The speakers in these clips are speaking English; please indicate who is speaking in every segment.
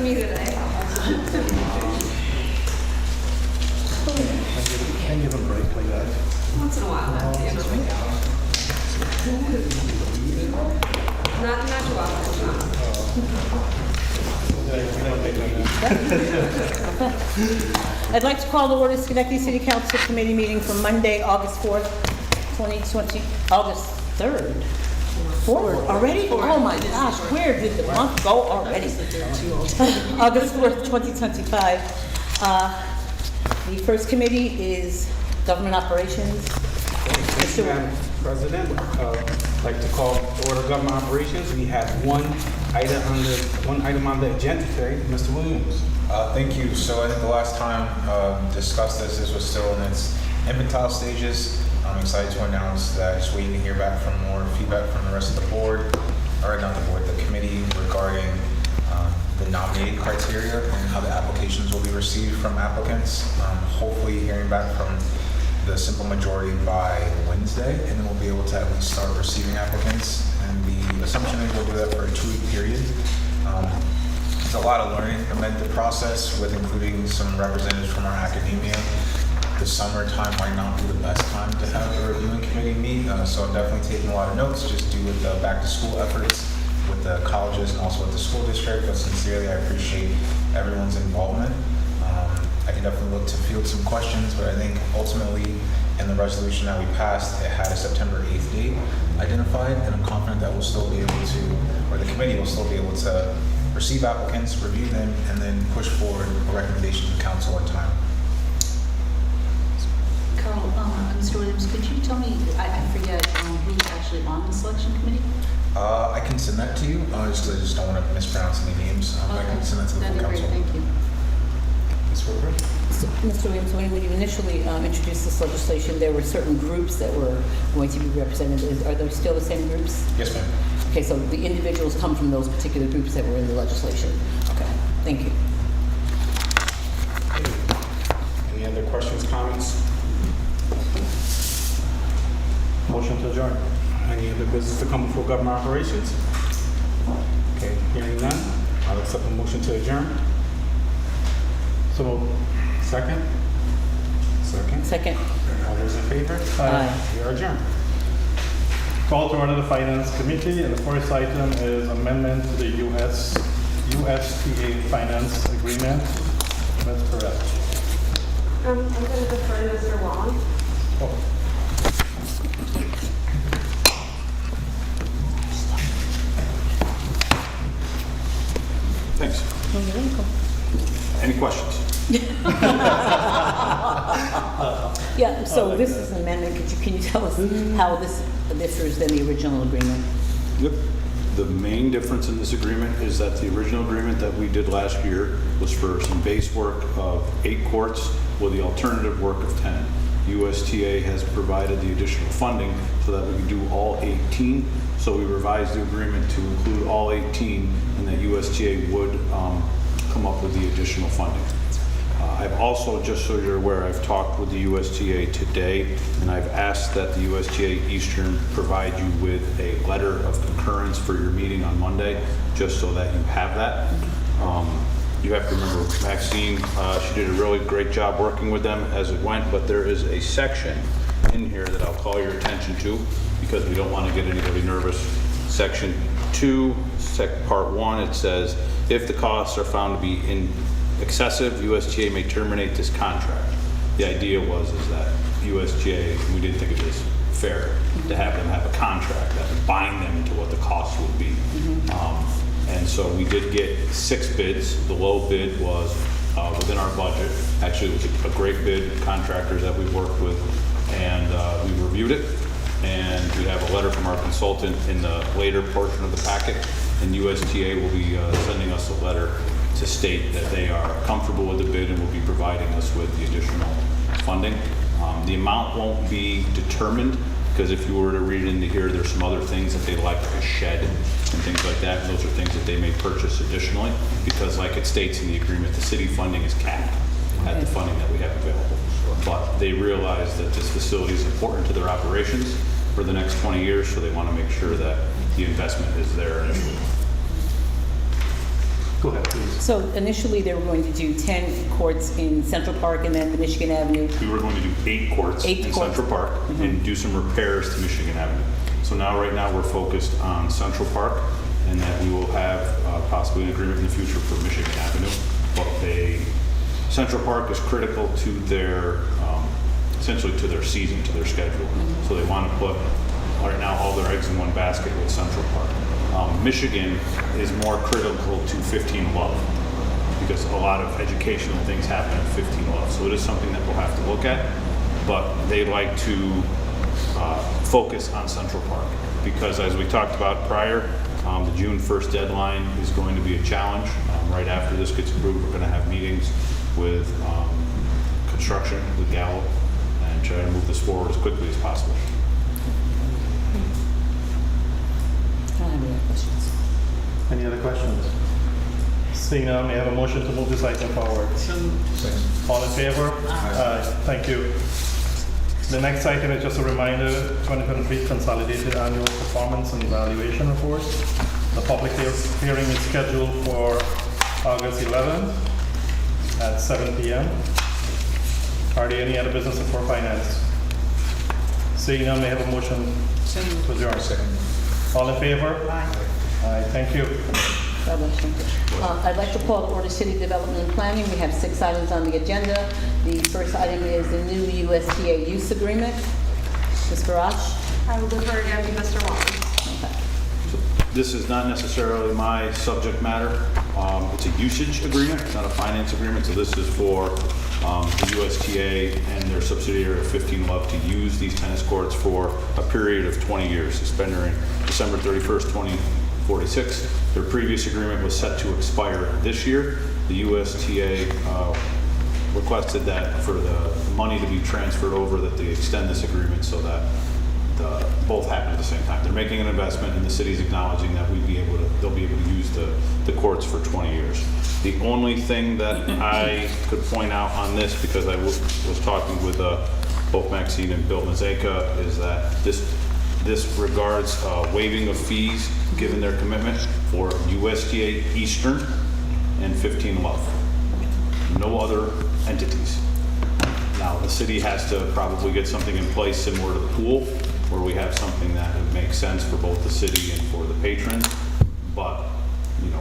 Speaker 1: me today.
Speaker 2: Can give a break like that.
Speaker 1: Once in a while, at the end of the week. Not too often.
Speaker 3: I'd like to call the order of Schenectady City Council Committee meeting for Monday, August 4th, 2020, August 3rd. Forward already? Oh my gosh, where did the month go already? August 4th, 2025. The first committee is Government Operations.
Speaker 4: Thank you, Madam President. I'd like to call to order Government Operations. We have one item on the agenda today. Mr. Williams.
Speaker 5: Thank you. So I think the last time discussed this was still in its infantile stages. I'm excited to announce that just waiting to hear back from more feedback from the rest of the board, or not the board, the committee regarding the nominating criteria and how the applications will be received from applicants. Hopefully hearing back from the simple majority by Wednesday, and then we'll be able to at least start receiving applicants. And the assumption is we'll do that for a 2-week period. It's a lot of learning amid the process, with including some representatives from our academia. The summertime might not be the best time to have a reviewing committee meet, so I'm definitely taking a lot of notes just due with the back to school efforts with the colleges and also with the school district. But sincerely, I appreciate everyone's involvement. I can definitely look to field some questions, but I think ultimately in the resolution that we passed, it had a September 8th date identified, and I'm confident that we'll still be able to, or the committee will still be able to receive applicants, review them, and then push forward a recommendation to council in time.
Speaker 6: Carl, Mr. Williams, could you tell me, I forget, who's actually on the selection committee?
Speaker 5: I can send that to you, just 'cause I just don't want to mispronounce any names. I can send that to the
Speaker 6: That'd
Speaker 5: full
Speaker 6: be great,
Speaker 5: council.
Speaker 6: thank you.
Speaker 3: Mr. Williams, when you initially introduced this legislation, there were certain groups that were going to be represented. Are those still the same groups?
Speaker 5: Yes, ma'am.
Speaker 3: Okay, so the individuals come from those particular groups that were in the legislation. Okay, thank you.
Speaker 4: Any other questions, comments?
Speaker 2: Motion to adjourn.
Speaker 4: Any other business to come before Government Operations? Okay, hearing none, I'll accept a motion to adjourn.
Speaker 2: So,
Speaker 4: Second? Second.
Speaker 3: Second.
Speaker 4: All those in favor?
Speaker 3: Aye.
Speaker 4: We are adjourned.
Speaker 2: call to order the Finance Committee, and the first item is amendment to the USTA Finance Agreement. Ms. Perez.
Speaker 1: I'm going to defer to Mr. Wong.
Speaker 2: Oh.
Speaker 7: Thanks.
Speaker 3: Oh, you're welcome.
Speaker 7: Any questions?
Speaker 3: Yeah, so this is an amendment. Can you tell us how this differs than the original agreement?
Speaker 7: Yep. The main difference in this agreement is that the original agreement that we did last year was for some base work of 8 courts with the alternative work of 10. USTA has provided the additional funding so that we can do all 18. So we revised the agreement to include all 18, and that USTA would come up with the additional funding. I've also, just so you're aware, I've talked with the USTA today, and I've asked that the USTA Eastern provide you with a letter of concurrence for your meeting on Monday, just so that you have that. You have to remember, Maxine, she did a really great job working with them as it went, but there is a section in here that I'll call your attention to, because we don't want to get anybody nervous. Section 2, Part 1, it says, if the costs are found to be excessive, USTA may terminate this contract. The idea was that USTA, we didn't think it was fair to have them have a contract that would bind them into what the cost would be. And so we did get 6 bids. The low bid was within our budget. Actually, it was a great bid, contractors that we worked with, and we reviewed it. And we have a letter from our consultant in the later portion of the packet, and USTA will be sending us a letter to state that they are comfortable with the bid and will be providing us with the additional funding. The amount won't be determined, because if you were to read into here, there's some other things that they like a shed and things like that. And those are things that they may purchase additionally, because like it states in the agreement, the city funding is capped at the funding that we have available. But they realize that this facility is important to their operations for the next 20 years, so they want to make sure that the investment is there initially.
Speaker 2: Go ahead, please.
Speaker 3: So initially, they were going to do 10 courts in Central Park and then the Michigan Avenue.
Speaker 7: We were going to do 8 courts
Speaker 3: Eight
Speaker 7: in
Speaker 3: courts.
Speaker 7: Central Park and do some repairs to Michigan Avenue. So now, right now, we're focused on Central Park, and that we will have possibly an agreement in the future for Michigan Avenue. But Central Park is critical to their, essentially to their season, to their schedule. So they want to put, right now, all their eggs in one basket with Central Park. Michigan is more critical to 15 Love because a lot of educational things happen at 15 Love. So it is something that we'll have to look at, but they like to focus on Central Park because, as we talked about prior, the June 1st deadline is going to be a challenge. Right after this gets approved, we're going to have meetings with construction, with Gallo, and try to move this forward as quickly as possible.
Speaker 3: I don't have any other questions.
Speaker 2: Any other questions? Seeing none, may I have a motion to move this item forward? All in favor? Aye. Thank you. The next item is just a reminder, 2023 Consolidated Annual Performance and Evaluation Report. The public hearing is scheduled for August 11th at 7 p.m. Are there any other business for finance? Seeing none, may I have a motion to adjourn?
Speaker 5: Second.
Speaker 2: All in favor? Aye. Aye, thank you.
Speaker 3: God bless you. I'd like to call to order City Development and Planning. We have 6 items on the agenda. The first item is the new USDA use agreement. Ms. Barash?
Speaker 1: I will defer again to Mr. Wong.
Speaker 7: This is not necessarily my subject matter. It's a usage agreement, it's not a finance agreement, so this is for the USTA and their subsidiary of 15 Love to use these tennis courts for a period of 20 years, expiring December 31st, 2046. Their previous agreement was set to expire this year. The USTA requested that for the money to be transferred over, that they extend this agreement so that both happen at the same time. They're making an investment, and the city's acknowledging that they'll be able to use the courts for 20 years. The only thing that I could point out on this, because I was talking with both Maxine and Bill Mazeka, is that this regards waiving of fees given their commitment for USDA Eastern and 15 Love. No other entities. Now, the city has to probably get something in place similar to the pool, where we have something that would make sense for both the city and for the patrons. But,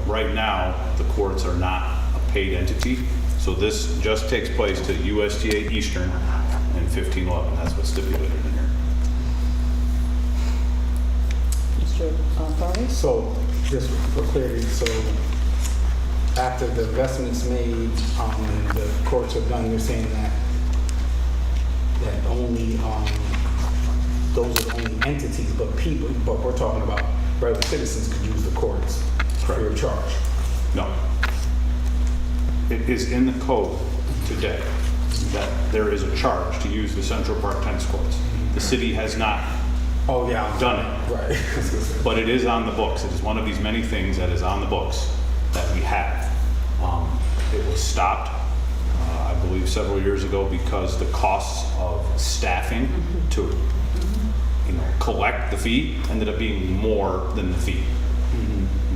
Speaker 7: right now, the courts are not a paid entity. So this just takes place to USDA Eastern and 15 Love, and that's what's stipulated in here.
Speaker 3: Mr. Farley?
Speaker 4: So, just for clarity, so after the investment's made, and the courts are done, you're saying that only, those are the only entities, but we're talking about regular citizens could use the courts free of charge.
Speaker 7: No. It is in the code today that there is a charge to use the Central Park tennis courts. The city has not
Speaker 4: Oh, yeah.
Speaker 7: done it.
Speaker 4: Right.
Speaker 7: But it is on the books. It is one of these many things that is on the books that we have. It was stopped, I believe, several years ago because the costs of staffing to collect the fee ended up being more than the fee.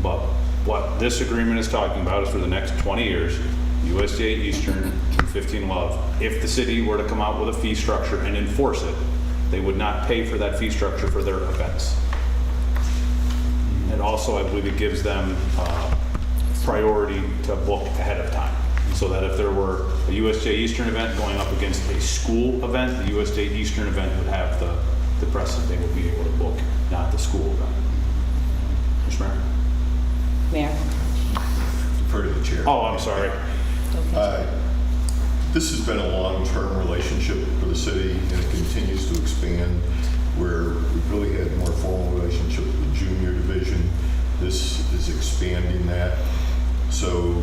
Speaker 7: But what this agreement is talking about is for the next 20 years, USDA Eastern and 15 Love. If the city were to come out with a fee structure and enforce it, they would not pay for that fee structure for their events. And also, I believe it gives them priority to book ahead of time. So that if there were a USDA Eastern event going up against a school event, the USDA Eastern event would have the precedent. They would be able to book, not the school event. Mr. Mayor?
Speaker 3: Mayor?
Speaker 8: Defer to the chair.
Speaker 7: Oh, I'm sorry.
Speaker 8: This has been a long-term relationship for the city, and it continues to expand, where we've really had more formal relationship with the junior division. This is expanding that. So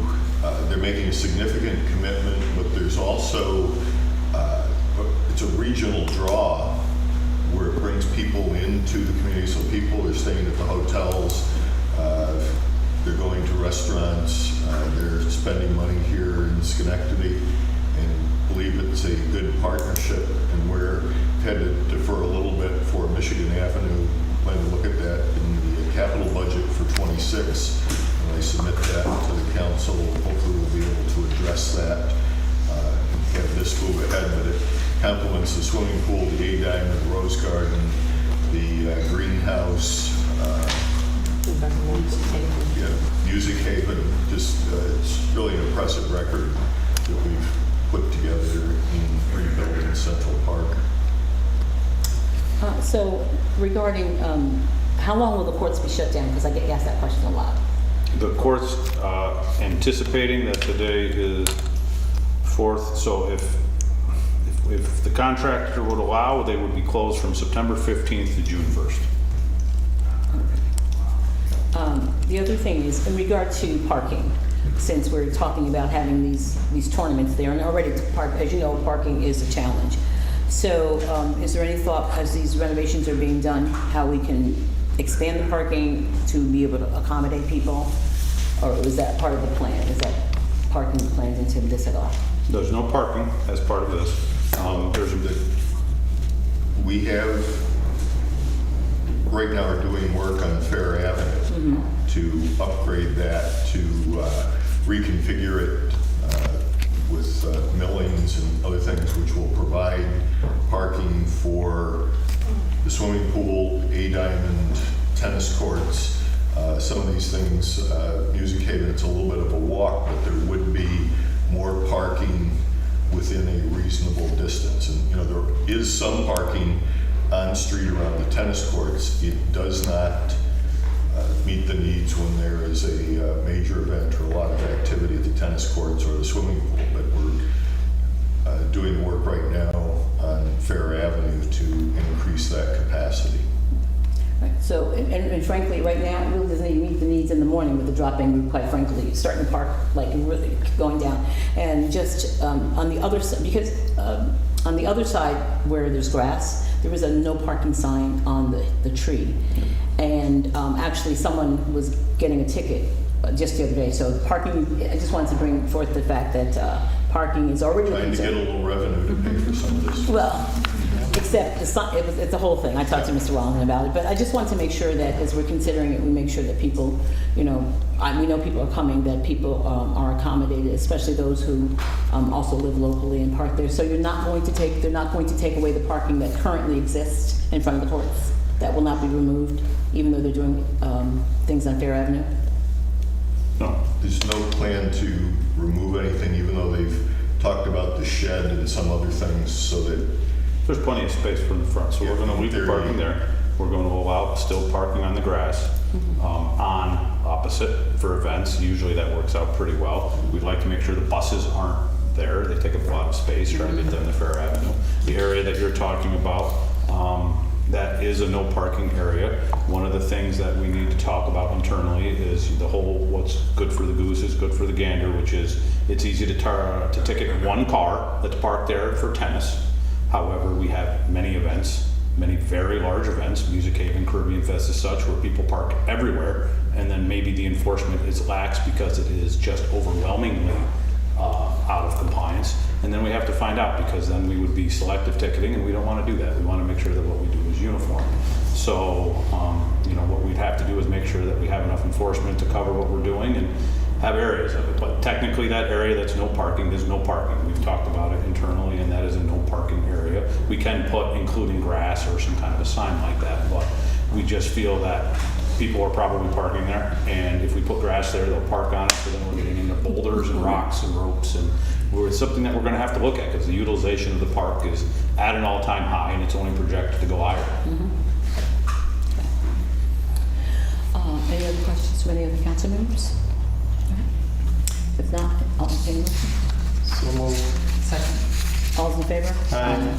Speaker 8: they're making a significant commitment, but there's also, it's a regional draw where it brings people into the community. So people are staying at the hotels, they're going to restaurants, they're spending money here in Schenectady, and believe it's a good partnership. And we're had to defer a little bit for Michigan Avenue, plan to look at that in the capital budget for 26. When I submit that to the council, hopefully we'll be able to address that, have this move ahead, but it complements the swimming pool, the A-Diamond, the Rose Garden, the greenhouse, Music Haven. Just it's really an impressive record that we've put together in rebuilding Central Park.
Speaker 3: So regarding, how long will the courts be shut down? Because I get asked that question a lot.
Speaker 7: The court's anticipating that today is 4th, so if the contractor would allow, they would be closed from September 15th to June 1st.
Speaker 3: The other thing is, in regard to parking, since we're talking about having these tournaments there, and already park, as you know, parking is a challenge. So is there any thought, as these renovations are being done, how we can expand the parking to be able to accommodate people? Or is that part of the plan? Is that parking planned into this at all?
Speaker 7: There's no parking as part of this.
Speaker 8: We have, right now, are doing work on Fair Avenue to upgrade that, to reconfigure it with millings and other things which will provide parking for the swimming pool, A-Diamond, tennis courts. Some of these things, Music Haven, it's a little bit of a walk, but there would be more parking within a reasonable distance. And, you know, there is some parking on street around the tennis courts. It does not meet the needs when there is a major event or a lot of activity at the tennis courts or the swimming pool. But we're doing work right now on Fair Avenue to increase that capacity.
Speaker 3: Right. So, and frankly, right now, it really doesn't even meet the needs in the morning with the drop-in, quite frankly, starting to park, like really going down. And just on the other side, because on the other side where there's grass, there was a no parking sign on the tree. And actually someone was getting a ticket just the other day. So the parking, I just wanted to bring forth the fact that parking is already
Speaker 8: Trying to get a little revenue to pay for some of this.
Speaker 3: well, except the sign, it's a whole thing. I talked to Mr. Wallington about it, but I just want to make sure that as we're considering it, we make sure that people, you know, we know people are coming, that people are accommodated, especially those who also live locally and park there. So they're not going to take away the parking that currently exists in front of the courts. That will not be removed, even though they're doing things on Fair Avenue.
Speaker 7: No.
Speaker 8: There's no plan to remove anything, even though they've talked about the shed and some other things, so that
Speaker 7: There's plenty of space from the front, so
Speaker 8: Yeah,
Speaker 7: we're going to leave the
Speaker 8: there
Speaker 7: parking
Speaker 8: you-
Speaker 7: there. We're going to allow still parking on the grass, on opposite for events. Usually that works out pretty well. We'd like to make sure the buses aren't there. They take up a lot of space, trying to get them to Fair Avenue. The area that you're talking about, that is a no parking area. One of the things that we need to talk about internally is the whole what's good for the goose is good for the gander, which is it's easy to ticket one car that's parked there for tennis. However, we have many events, many very large events, Music Haven, Caribbean Fest as such, where people park everywhere, and then maybe the enforcement is lax because it is just overwhelmingly out of compliance. And then we have to find out, because then we would be selective ticketing, and we don't want to do that. We want to make sure that what we do is uniform. So, you know, what we'd have to do is make sure that we have enough enforcement to cover what we're doing and have areas of it. But technically, that area that's no parking, there's no parking. We've talked about it internally, and that is a no parking area. We can put including grass or some kind of a sign like that, but we just feel that people are probably parking there, and if we put grass there, they'll park on it, so then we're getting into boulders and rocks and ropes, and it's something that we're going to have to look at, because the utilization of the park is at an all-time high, and it's only projected to go higher.
Speaker 3: Any other questions from any other council members? If not, all in favor?
Speaker 2: So moved.
Speaker 3: All's in favor?
Speaker 2: Aye.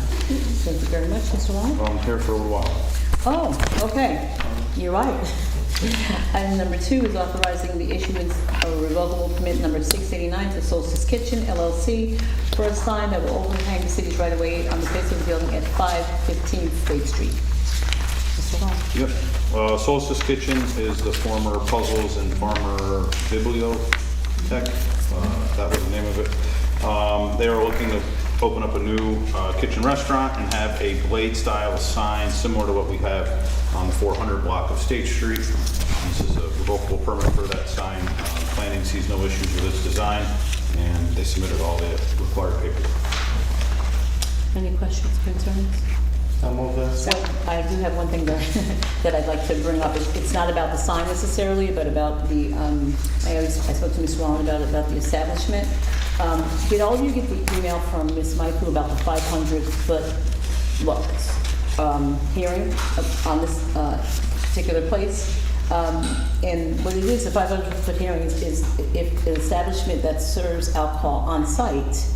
Speaker 3: Thank you very much, Mr. Wong.
Speaker 7: I'm here for a little while.
Speaker 3: Oh, okay, you're right. Item number 2 is authorizing the issuance of revocable permit number 689 to Solstice Kitchen LLC for a sign that will overhang the city's right-of-way on the face of the building at 515 State Street. Mr. Wong.
Speaker 7: Yep. Solstice Kitchen is the former Puzzles and former Bibliotech. That was the name of it. They are looking to open up a new kitchen restaurant and have a blade style sign similar to what we have on the 400 block of State Street. This is a revocable permit for that sign. Planning sees no issues with its design, and they submitted all the required paperwork.
Speaker 3: Any questions, concerns?
Speaker 2: I'll move this.
Speaker 3: So I do have one thing that, that I'd like to bring up. It's not about the sign necessarily, but about the, I spoke to Ms. Wallen about the establishment. Did all of you get the email from Ms. Maipu about the 500-foot hearing on this particular place? And what it is, a 500-foot hearing is if an establishment that serves alcohol on site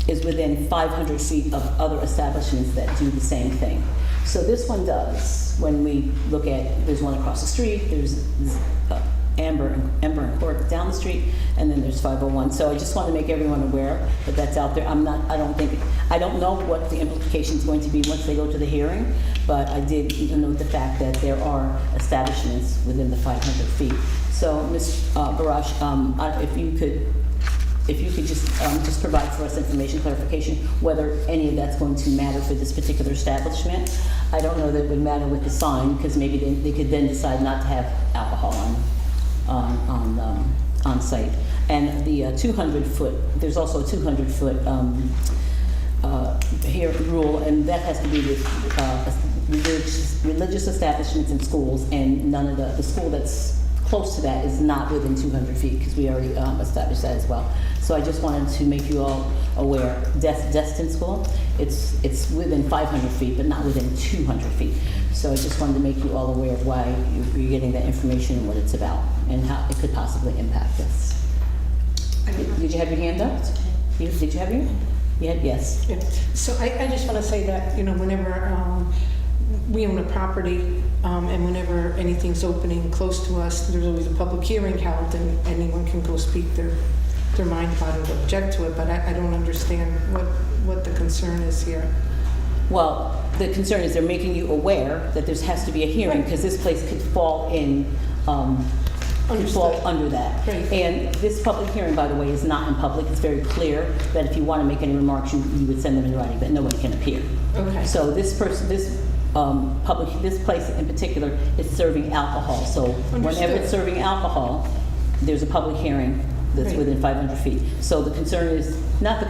Speaker 3: is within 500 feet of other establishments that do the same thing. So this one does. When we look at, there's one across the street, there's Amber and Court down the street, and then there's 501. So I just want to make everyone aware that that's out there. I don't know what the implication is going to be once they go to the hearing, but I did even note the fact that there are establishments within the 500 feet. So Ms. Barash, if you could just provide for us information, clarification, whether any of that's going to matter for this particular establishment. I don't know that it would matter with the sign, because maybe they could then decide not to have alcohol on site. And the 200-foot, there's also a 200-foot here rule, and that has to be with religious establishments and schools, and none of the school that's close to that is not within 200 feet, because we already established that as well. So I just wanted to make you all aware. Destin School, it's within 500 feet, but not within 200 feet. So I just wanted to make you all aware of why you're getting that information and what it's about, and how it could possibly impact us. Did you have your hand up? Did you have your? Yes.
Speaker 1: Yeah. So I just want to say that, whenever we own a property, and whenever anything's opening close to us, there's always a public hearing held, and anyone can go speak their mind about it, object to it, but I don't understand what the concern is here.
Speaker 3: Well, the concern is they're making you aware that there has to be a hearing, because this place could fall in, could fall under that.
Speaker 1: Right.
Speaker 3: And this public hearing, by the way, is not in public. It's very clear that if you want to make any remarks, you would send them in writing, but no one can appear.
Speaker 1: Okay.
Speaker 3: So this place in particular is serving alcohol. So whenever it's serving alcohol, there's a public hearing that's
Speaker 1: Right.
Speaker 3: within 500 feet. So the concern is not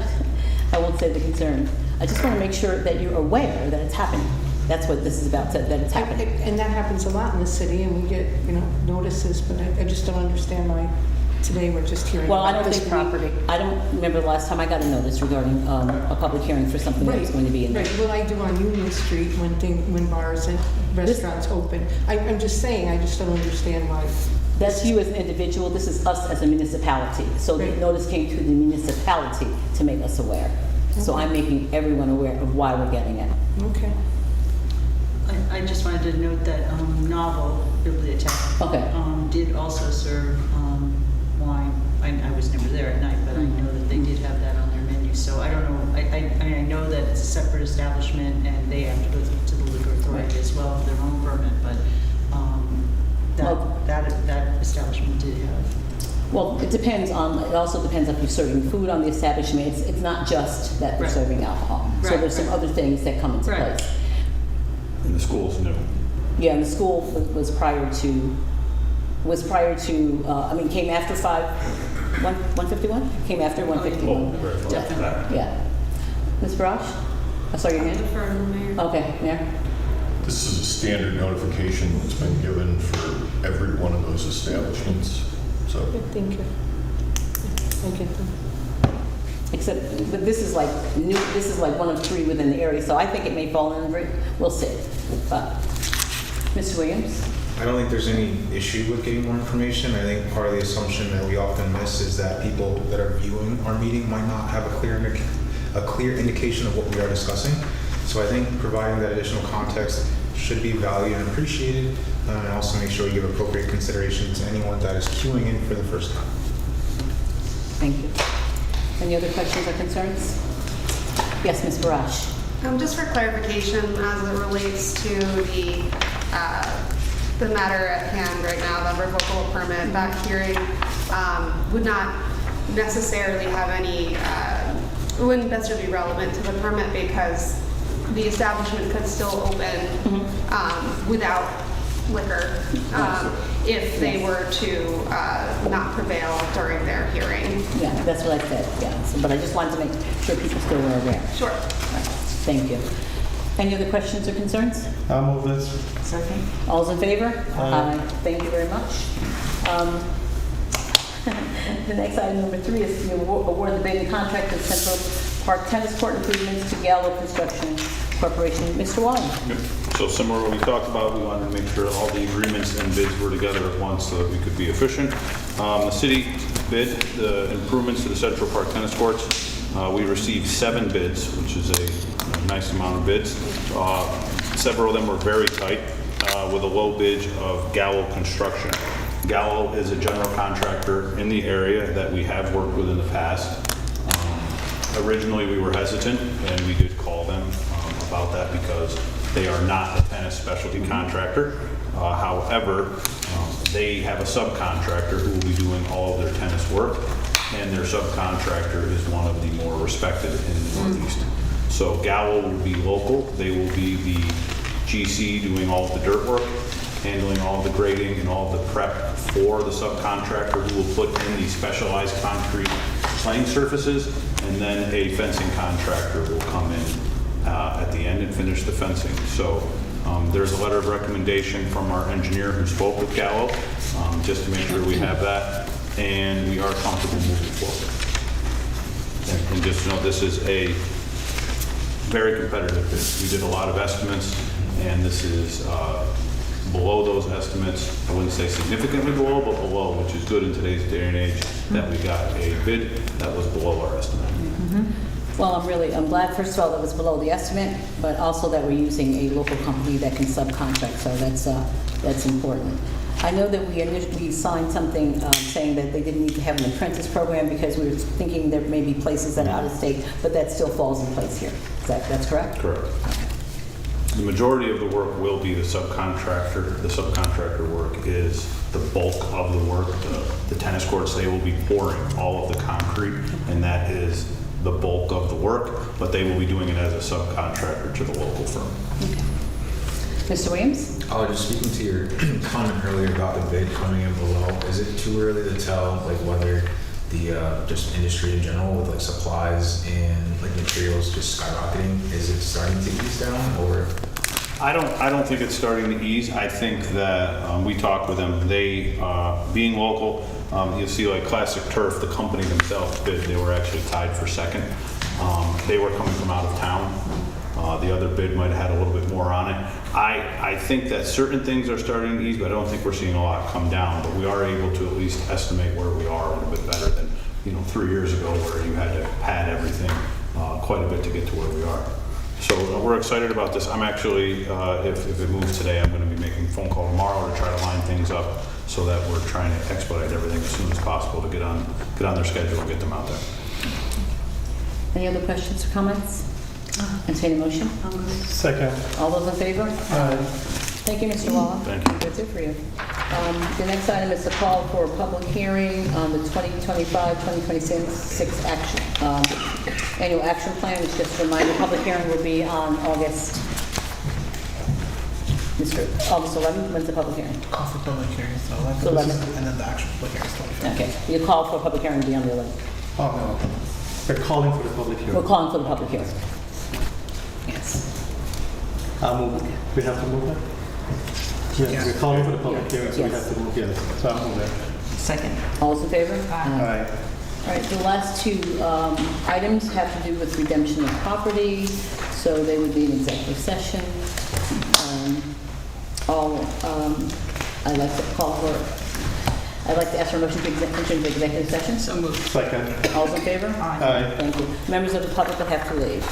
Speaker 3: I won't say the concern. I just want to make sure that you're aware that it's happening. That's what this is about, that it's happening.
Speaker 1: And that happens a lot in the city, and we get, notices, but I just don't understand why today we're just hearing
Speaker 3: Well, I
Speaker 1: about
Speaker 3: don't
Speaker 1: this
Speaker 3: think
Speaker 1: property.
Speaker 3: I don't remember the last time I got a notice regarding a public hearing for something that was going to be in there.
Speaker 1: Right, well, I do on Union Street when bars and restaurants open. I'm just saying, I just don't understand why.
Speaker 3: That's you as an individual. This is us as a municipality. So the
Speaker 1: Right.
Speaker 3: notice came to the municipality to make us aware. So I'm making everyone aware of why we're getting it.
Speaker 1: Okay.
Speaker 6: I just wanted to note that Novel Bibliothèque
Speaker 3: Okay.
Speaker 6: did also serve wine. I was never there at night, but I know that they did have that on their menu. So I don't know, I know that it's a separate establishment and they have to go to the liquor authority as well for their own permit, but
Speaker 3: Well-
Speaker 6: that establishment did have.
Speaker 3: Well, it also depends if you're serving food on the establishment. It's not just that they're
Speaker 6: Right.
Speaker 3: serving alcohol. So
Speaker 6: Right,
Speaker 3: there's some
Speaker 6: right.
Speaker 3: other things that come into
Speaker 6: Right.
Speaker 3: place.
Speaker 7: And the school's new.
Speaker 3: Yeah, and the school was prior to, came after 151? Came after 151.
Speaker 6: Definitely.
Speaker 3: Yeah. Ms. Barash? I saw your hand.
Speaker 1: Defer to the mayor.
Speaker 3: Okay, Mayor?
Speaker 8: This is a standard notification that's been given for every one of those establishments, so.
Speaker 1: Thank you. I get them.
Speaker 3: But this is like new, this is like one of three within the area, so I think it may fall in, we'll see. But, Mr. Williams?
Speaker 5: I don't think there's any issue with getting more information. I think part of the assumption that we often miss is that people that are viewing our meeting might not have a clear indication of what we are discussing. So I think providing that additional context should be valued and appreciated, and also make sure you give appropriate consideration to anyone that is queuing in for the first time.
Speaker 3: Thank you. Any other questions or concerns? Yes, Ms. Barash?
Speaker 9: Just for clarification, as it relates to the matter at hand right now, the revocable permit, that hearing would not necessarily have any, it wouldn't necessarily be relevant to the permit because the establishment could still open without liquor if they were to not prevail during their hearing.
Speaker 3: Yeah, that's what I said, yeah. So, but I just wanted to make sure people still were aware.
Speaker 9: Sure.
Speaker 3: Thank you. Any other questions or concerns?
Speaker 2: I'll move this.
Speaker 3: Second. All's in favor?
Speaker 2: Aye.
Speaker 3: Thank you very much. The next item, number 3, is to award the bid and contract of Central Park Tennis Court improvements to Gallo Construction Corporation. Mr. Wallen?
Speaker 7: So similar to what we talked about, we wanted to make sure all the agreements and bids were together at once so that we could be efficient. The city bid the improvements to the Central Park Tennis Courts. We received 7 bids, which is a nice amount of bids. Several of them were very tight, with a low bid of Gallo Construction. Gallo is a general contractor in the area that we have worked with in the past. Originally, we were hesitant, and we did call them about that because they are not a tennis specialty contractor. However, they have a subcontractor who will be doing all of their tennis work, and their subcontractor is one of the more respected in the Northeast. So Gallo will be local. They will be the GC doing all of the dirt work, handling all the grading and all the prep for the subcontractor who will put in the specialized concrete playing surfaces, and then a fencing contractor will come in at the end and finish the fencing. So there's a letter of recommendation from our engineer who spoke with Gallo, just to make sure we have that, and we are comfortable moving forward. And just know this is a very competitive bid. We did a lot of estimates, and this is below those estimates. I wouldn't say significantly below, but below, which is good in today's day and age, that we got a bid that was below our estimate.
Speaker 3: Well, I'm glad, first of all, that was below the estimate, but also that we're using a local company that can subcontract, so that's important. I know that we initially signed something saying that they didn't need to have an apprentice program because we were thinking there may be places that are out of state, but that still falls in place here. That's correct?
Speaker 7: Correct. The majority of the work will be the subcontractor. The subcontractor work is the bulk of the work. The tennis courts, they will be pouring all of the concrete, and that is the bulk of the work, but they will be doing it as a subcontractor to the local firm.
Speaker 3: Okay. Mr. Williams?
Speaker 5: Just speaking to your comment earlier about the bid coming in below, is it too early to tell like whether the just industry in general with like supplies and like materials just skyrocketing, is it starting to ease down, or?
Speaker 7: I don't think it's starting to ease. I think that we talked with them. They, being local, you'll see like Classic Turf, the company themselves bid, they were actually tied for second. They were coming from out of town. The other bid might have had a little bit more on it. I think that certain things are starting to ease, but I don't think we're seeing a lot come down. But we are able to at least estimate where we are a little bit better than 3 years ago, where you had to pad everything quite a bit to get to where we are. So we're excited about this. I'm actually, if it moves today, I'm going to be making a phone call tomorrow to try to line things up so that we're trying to expedite everything as soon as possible to get on their schedule and get them out there.
Speaker 3: Any other questions or comments? Entertain a motion?
Speaker 2: Second.
Speaker 3: All those in favor?
Speaker 2: Aye.
Speaker 3: Thank you, Mr. Waller.
Speaker 7: Thank you.
Speaker 3: That's it for you. The next item is the call for a public hearing on the 2025-2026 annual action plan. It's just a reminder, public hearing will be on August 11th. When's the public hearing?
Speaker 10: Call for public hearing, so 11th.
Speaker 3: 11th.
Speaker 10: And then the actual public hearing is 25th.
Speaker 3: Okay, you call for a public hearing to be on the 11th.
Speaker 2: Oh, no. We're calling for the public
Speaker 3: We're
Speaker 2: hearing.
Speaker 3: calling for the public hearing. Yes.
Speaker 2: I'll move. We have to move it? Yes, we're calling for the public hearing, so we have to move, yes. So I'll move it.
Speaker 10: Second.
Speaker 3: All those in favor?
Speaker 2: Aye.
Speaker 3: All right, the last 2 items have to do with redemption of property, so they would be an executive session. I'd like to ask for a motion to enter into executive session.
Speaker 10: So moved.
Speaker 2: Second.
Speaker 3: All's in favor?
Speaker 2: Aye.
Speaker 3: Thank you. Members of the public will have to leave.